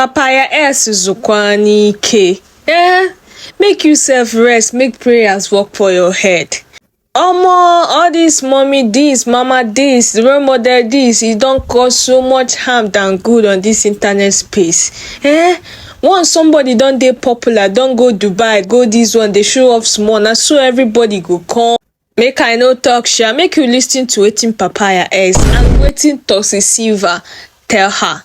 Papaya Ex zukwani ke. Make yourself rest, make prayers work for your head. All this mommy this, mama this, role model this, it don't cause so much harm than good on this internet space. Once somebody don't dey popular, don't go Dubai, go this one, they show off small, na so everybody go come. Make I no talk sha, make you listen to wetin Papaya Ex and wetin Toxic Silver tell her.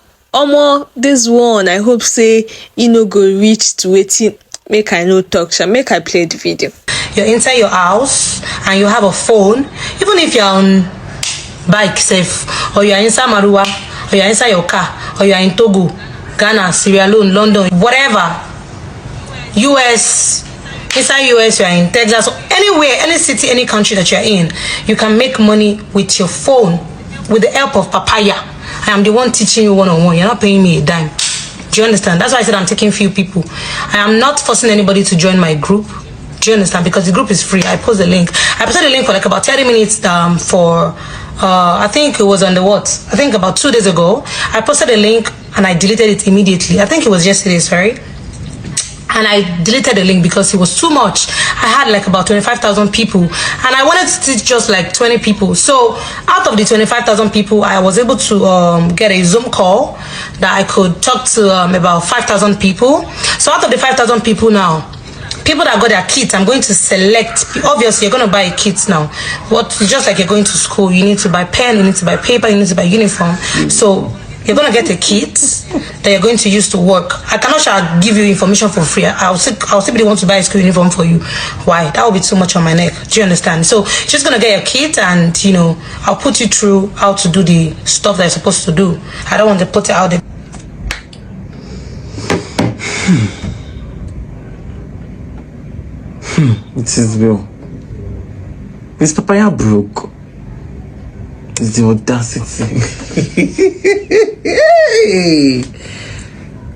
This one I hope say e no go reach to wetin. Make I no talk sha, make I play the video. You're inside your house and you have a phone, even if you're on bike safe, or you're inside Marua, or you're inside your car, or you're in Togo, Ghana, Sierra Leone, London, whatever, US, inside US, you're in Texas, anywhere, any city, any country that you're in, you can make money with your phone with the help of Papaya. I am the one teaching you one-on-one. You're not paying me a dime. Do you understand? That's why I said I'm taking few people. I am not forcing anybody to join my group. Do you understand? Because the group is free. I post the link. I posted the link for like about 30 minutes for I think it was on the what? I think about 2 days ago. I posted the link and I deleted it immediately. I think it was yesterday, sorry. And I deleted the link because it was too much. I had like about 25,000 people and I wanted to teach just like 20 people. So out of the 25,000 people, I was able to get a Zoom call that I could talk to about 5,000 people. So out of the 5,000 people now, people that got their kits, I'm going to select. Obviously, you're going to buy a kit now. Just like you're going to school, you need to buy pen, you need to buy paper, you need to buy uniform. So you're going to get a kit that you're going to use to work. I cannot give you information for free. I'll simply be the one to buy a school uniform for you. Why? That would be too much on my neck. Do you understand? So you're just going to get your kit and, you know, I'll put you through how to do the stuff that you're supposed to do. I don't want to put it out there. It is real. Is Papaya broke? It's the audacity.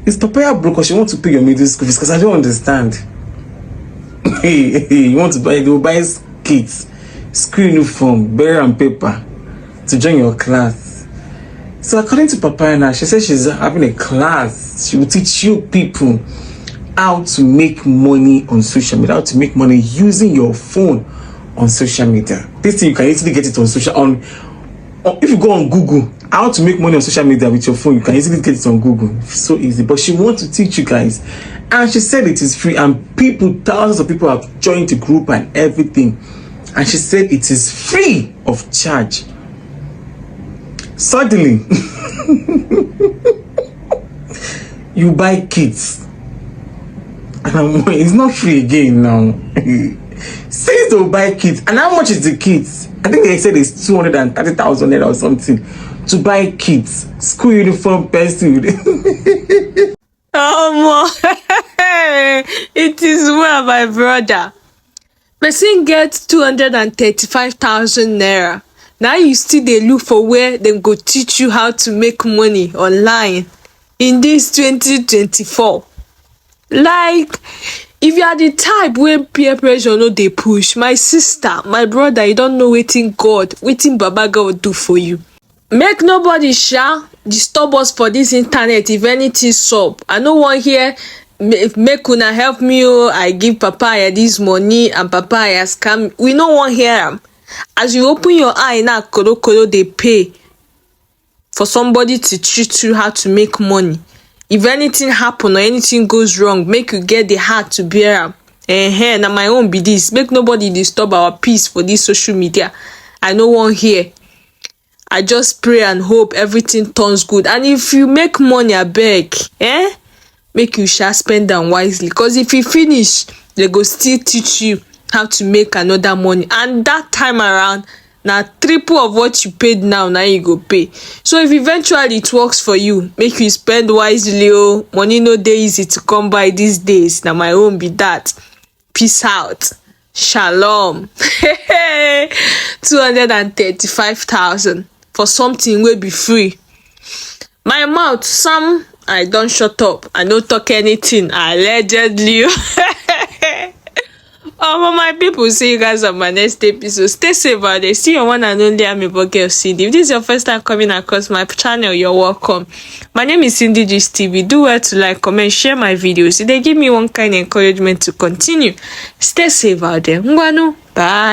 Is Papaya broke or she want to pay your middle school fees? Because I don't understand. You want to buy, they will buy kits, school uniform, bear and paper to join your class. So according to Papaya now, she says she's having a class. She will teach you people how to make money on social media, how to make money using your phone on social media. This thing you can easily get it on social if you go on Google, how to make money on social media with your phone, you can easily get it on Google. It's so easy. But she wants to teach you guys, and she said it is free, and thousands of people have joined the group and everything, and she said it is free of charge. Suddenly you buy kits and it's not free again now. Says they'll buy kits. And how much is the kits? I think they said it's 230,000 naira or something to buy kits, school uniform, pencil. It is well, my brother. Person gets 235,000 naira. Now you still dey look for where they go teach you how to make money online in this 2024. Like, if you are the type where peer pressure no dey push, my sister, my brother, you don't know wetin Baba God do for you. Make nobody disturb us for this internet if anything sup. I no wan hear make una help me, I give Papaya this money and Papaya scam. We no wan hear am. As you open your eye now, koro dey pay for somebody to teach you how to make money. If anything happen or anything goes wrong, make you get the heart to bear am. Na my own be this. Make nobody disturb our peace for this social media. I no want hear. I just pray and hope everything turns good. And if you make money, I beg, make you spend them wisely. Because if you finish, they go still teach you how to make another money. And that time around, now triple of what you paid now you go pay. So if eventually it works for you, make you spend wisely. Money no dey easy to come by these days. Now my own be that. Peace out. Shalom. 235,000 for something will be free. My mouth, some I don't shut up. I don't talk anything. Allegedly. Oh, my people, see you guys on my next episode. Stay safe out there. See your one and only Amiibo girl, Cindy. If this is your first time coming across my channel, you're welcome. My name is Cindy Gist TV. Do well to like, comment, share my videos. They give me one kind of encouragement to continue. Stay safe out there. Ngwanu. Bye.